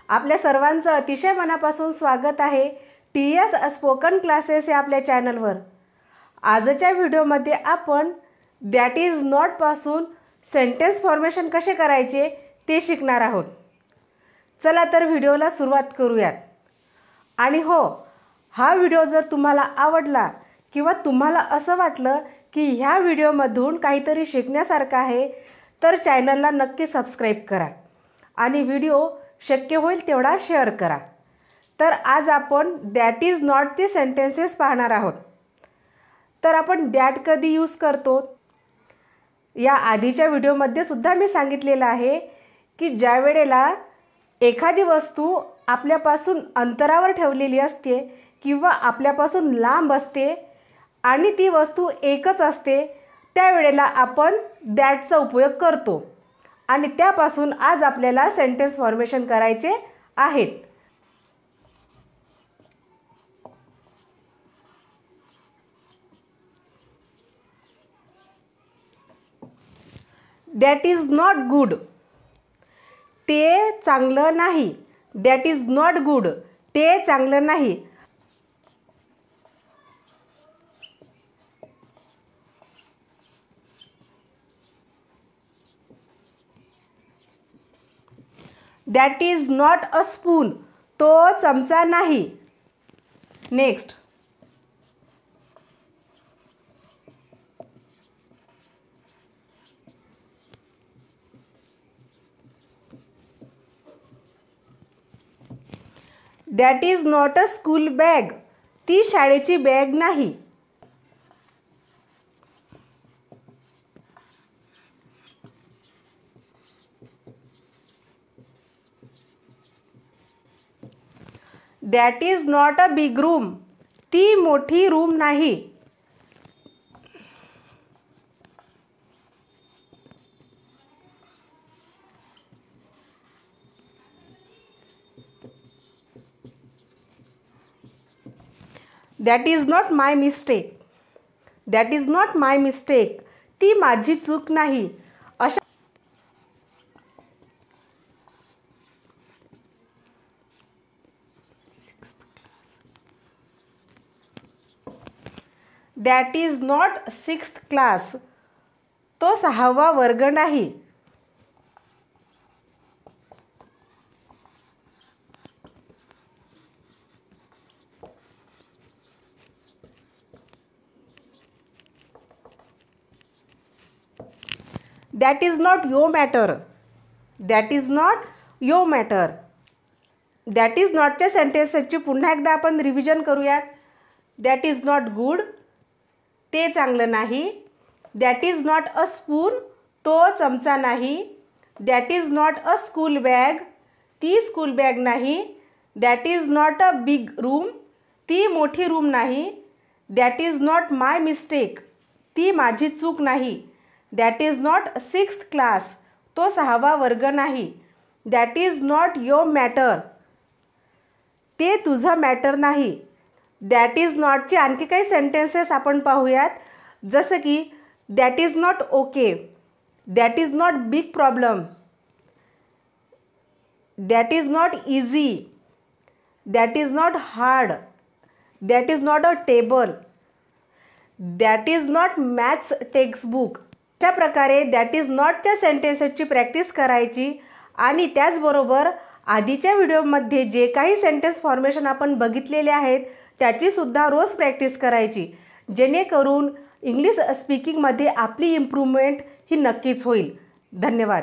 आपल्या सर्वांचं अतिशय मनापासून स्वागत आहे TS स्पोकन क्लासेस या आपल्या चॅनलवर। आजच्या व्हिडिओमध्ये आपण दॅट इज नॉट पासून सेंटेन्स फॉर्मेशन कसे करायचे ते शिकणार आहोत। चला तर व्हिडिओला सुरुवात करूयात। आणि हो, हा व्हिडिओ जर तुम्हाला आवडला किंवा तुम्हाला असं वाटलं की ह्या व्हिडिओमधून काहीतरी शिकण्यासारखं आहे तर चॅनलला नक्की सबस्क्राइब करा आणि व्हिडिओ शक्य होईल तेवढा शेअर करा। तर आज आपण दॅट इज नॉट चे सेंटेन्सेस पाहणार आहोत। तर आपण दॅट कधी यूज करतो या आधीच्या व्हिडिओमध्ये सुद्धा मी सांगितलेलं आहे की ज्या वेळेला एखादी वस्तू आपल्यापासून अंतरावर ठेवलेली असते किंवा आपल्यापासून लांब असते आणि ती वस्तू एकच असते त्यावेळेला आपण दॅटचा उपयोग करतो आणि त्यापासून आज आपल्याला सेंटेन्स फॉर्मेशन करायचे आहेत। दॅट इज नॉट गुड, ते चांगलं नाही। दॅट इज नॉट गुड, ते चांगलं नाही। That is not a spoon, तो चमचा नाही। Next, that is not a school bag, ती शाळेची बॅग नाही। That is not a big room, ती मोठी रूम नाही। That is not my mistake, that is not my mistake, ती माझी चूक नाही। अशा that is not 6th class, तो 6वा वर्ग नाही। That is not your matter, that is not your matter. That is नॉटच्या सेंटेन्सेसची पुन्हा एकदा आपण रिव्हिजन करूयात। दॅट इज नॉट गुड, ते चांगलं नाही। That is not a spoon, तो चमचा नाही। That is not a school bag, ती स्कूल बॅग नाही। That is not a big room, ती मोठी रूम नाही। That is not my mistake, ती माझी चूक नाही। That is not 6th class, तो 6वा वर्ग नाही। That is not your matter, ते तुझं मॅटर नाही। दॅट इज नॉटचे आणखी काही सेंटेन्सेस आपण पाहूयात, जसं की that is not okay, that is not big problem, that is not easy, that is not hard, that is not a table, that is not maths textbook. अशा प्रकारे that is नॉटच्या सेंटेन्सेसची practice करायची आणि त्याचबरोबर आधीच्या व्हिडिओमध्ये जे काही सेंटेन्स फॉर्मेशन आपण बघितलेले आहेत त्याची सुद्धा रोज प्रॅक्टिस करायची, जेणेकरून इंग्लिश स्पीकिंगमध्ये आपली इम्प्रूव्हमेंट ही नक्कीच होईल। धन्यवाद।